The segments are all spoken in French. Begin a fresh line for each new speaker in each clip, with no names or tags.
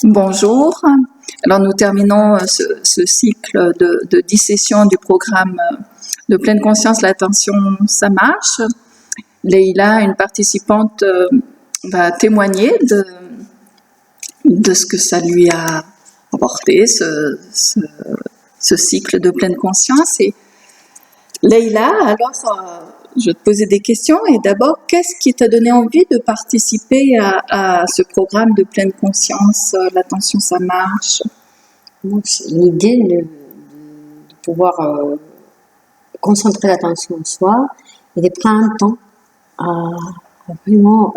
Bonjour. Alors nous terminons ce cycle de 10 sessions du programme de pleine conscience, l'attention, ça marche. Leïla, une participante, va témoigner de ce que ça lui a apporté, ce cycle de pleine conscience. Et Leïla, alors, je vais te poser des questions. Et d'abord, qu'est-ce qui t'a donné envie de participer à ce programme de pleine conscience, l'attention, ça marche?
L'idée de pouvoir concentrer l'attention en soi et de prendre un temps à vraiment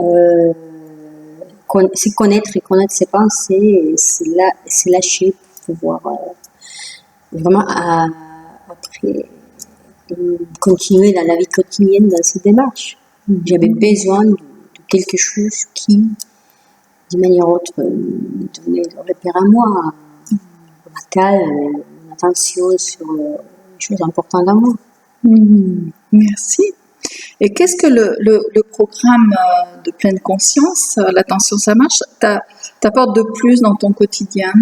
se connaître et connaître ses pensées et se lâcher pour pouvoir vraiment après continuer dans la vie quotidienne dans ces démarches. J'avais besoin de quelque chose qui, d'une manière ou autre, devenait le repère à moi, ma calme, mon attention sur les choses importantes dans moi.
Merci. Et qu'est-ce que le programme de pleine conscience, l'attention ça marche, t'apporte de plus dans ton quotidien?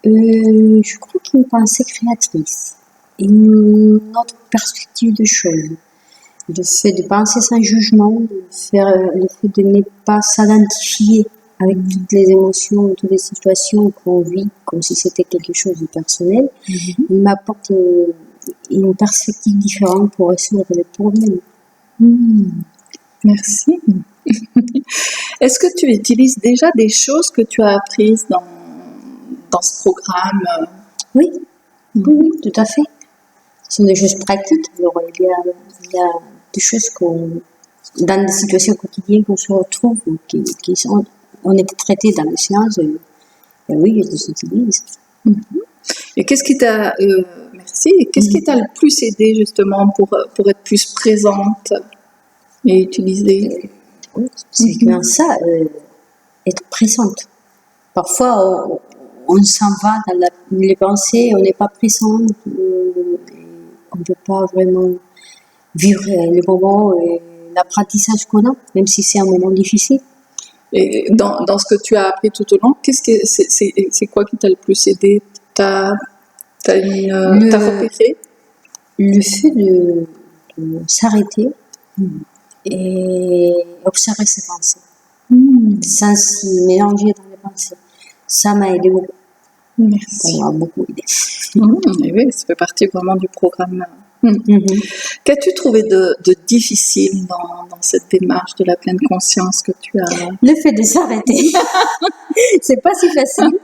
Je crois qu'une pensée créatrice, une autre perspective de choses, le fait de penser sans jugement, le fait de ne pas s'identifier avec toutes les émotions, toutes les situations qu'on vit, comme si c'était quelque chose de personnel, il m'apporte une perspective différente pour résoudre les problèmes.
Merci. Est-ce que tu utilises déjà des choses que tu as apprises dans ce programme?
Oui, tout à fait. Ce sont des choses pratiques. Alors, il y a des choses dans des situations quotidiennes qu'on se retrouve, qui sont, on était traités dans les séances, et oui, je les utilise.
Et qu'est-ce qui t'a, merci, et qu'est-ce qui t'a le plus aidé justement pour être plus présente et utiliser?
C'est exactement ça, être présente. Parfois, on s'en va dans les pensées, on n'est pas présent, on ne peut pas vraiment vivre le moment et l'apprentissage qu'on a, même si c'est un moment difficile.
Et dans ce que tu as appris tout au long, c'est quoi qui t'a le plus aidé? T'as repéré?
Le fait de s'arrêter et observer ses pensées, sans se mélanger dans les pensées. Ça m'a aidé beaucoup.
Merci.
Ça m'a beaucoup aidé.
Et oui, ça fait partie vraiment du programme. Qu'as-tu trouvé de difficile dans cette démarche de la pleine conscience que tu as?
Le fait de s'arrêter. C'est pas si facile.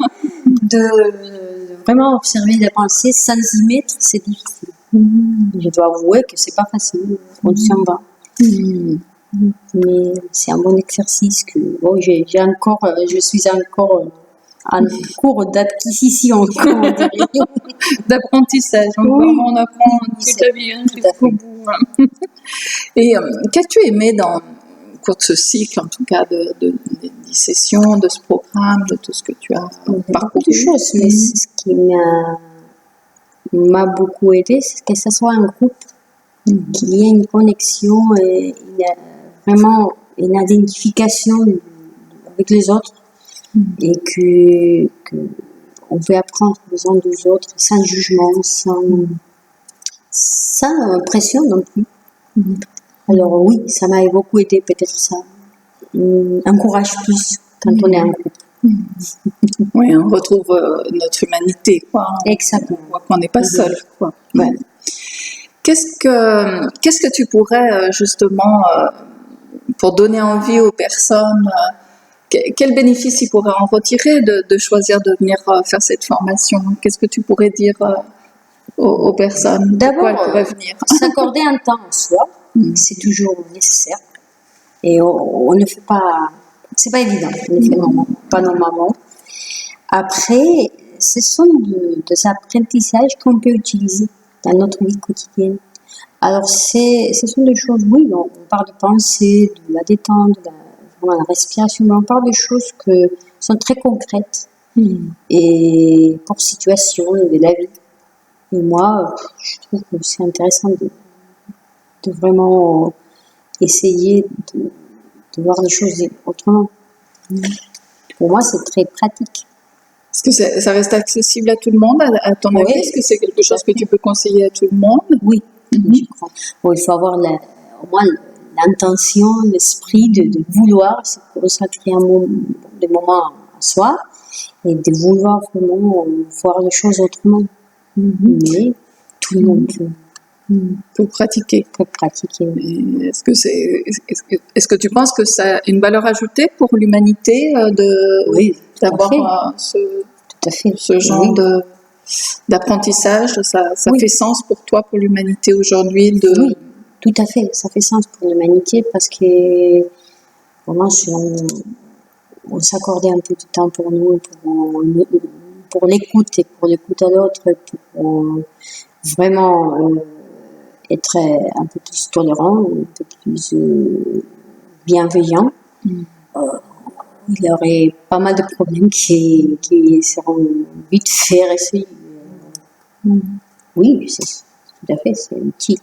De vraiment observer les pensées sans y mettre, c'est difficile. Je dois avouer que c'est pas facile. On s'en va. Mais c'est un bon exercice que je suis encore en cours d'acquisition,
d'apprentissage. On apprend toute la vie jusqu'au bout. Et qu'as-tu aimé au cours de ce cycle, en tout cas des 10 sessions, de ce programme, de tout ce que tu as parcouru?
Beaucoup de choses, mais ce qui m'a beaucoup aidé, c'est que ce soit un groupe, qu'il y ait une connexion et vraiment une identification avec les autres et que on veut apprendre les uns des autres sans jugement, sans pression non plus. Alors oui, ça m'a beaucoup aidé, peut-être ça encourage plus quand on est en groupe.
Oui, on retrouve notre humanité, quoi.
Exactement.
On voit qu'on n'est pas seul, quoi. Ouais. Qu'est-ce que tu pourrais justement, pour donner envie aux personnes, quel bénéfice ils pourraient en retirer de choisir de venir faire cette formation? Qu'est-ce que tu pourrais dire aux personnes?
D'abord,
elles pourraient venir?
S'accorder un temps en soi, c'est toujours nécessaire. Et on ne fait pas, c'est pas évident, on ne fait pas normalement. Après, ce sont des apprentissages qu'on peut utiliser dans notre vie quotidienne. Alors, ce sont des choses, oui, on parle de pensée, de la détente, de la respiration, mais on parle de choses qui sont très concrètes et pour situation de la vie. Et moi, je trouve que c'est intéressant de vraiment essayer de voir les choses autrement. Pour moi, c'est très pratique.
Est-ce que ça reste accessible à tout le monde, à ton avis? Est-ce que c'est quelque chose que tu peux conseiller à tout le monde?
Oui, je crois. Bon, il faut avoir au moins l'intention, l'esprit de vouloir se consacrer des moments à soi et de vouloir vraiment voir les choses autrement. Mais tout le monde
Pour pratiquer.
peut pratiquer.
Et est-ce que tu penses que ça a une valeur ajoutée pour l'humanité
Oui,
d'avoir
tout à fait.
ce genre d'apprentissage? Ça fait sens pour toi, pour l'humanité aujourd'hui
Oui, tout à fait. Ça fait sens pour l'humanité parce que vraiment, si on s'accordait un peu de temps pour nous, pour l'écoute et pour l'écoute à l'autre, pour vraiment être un peu plus tolérant, un peu plus bienveillant. Il y aurait pas mal de problèmes qui seront vite fait résolus. Oui, tout à fait, c'est utile.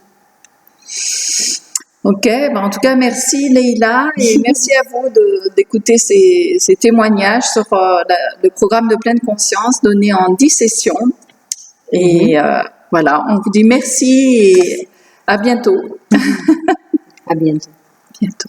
Ok, en tout cas, merci Leïla et merci à vous d'écouter ces témoignages sur le programme de pleine conscience donné en 10 sessions. Et voilà, on vous dit merci et à bientôt.
À bientôt.
Bientôt.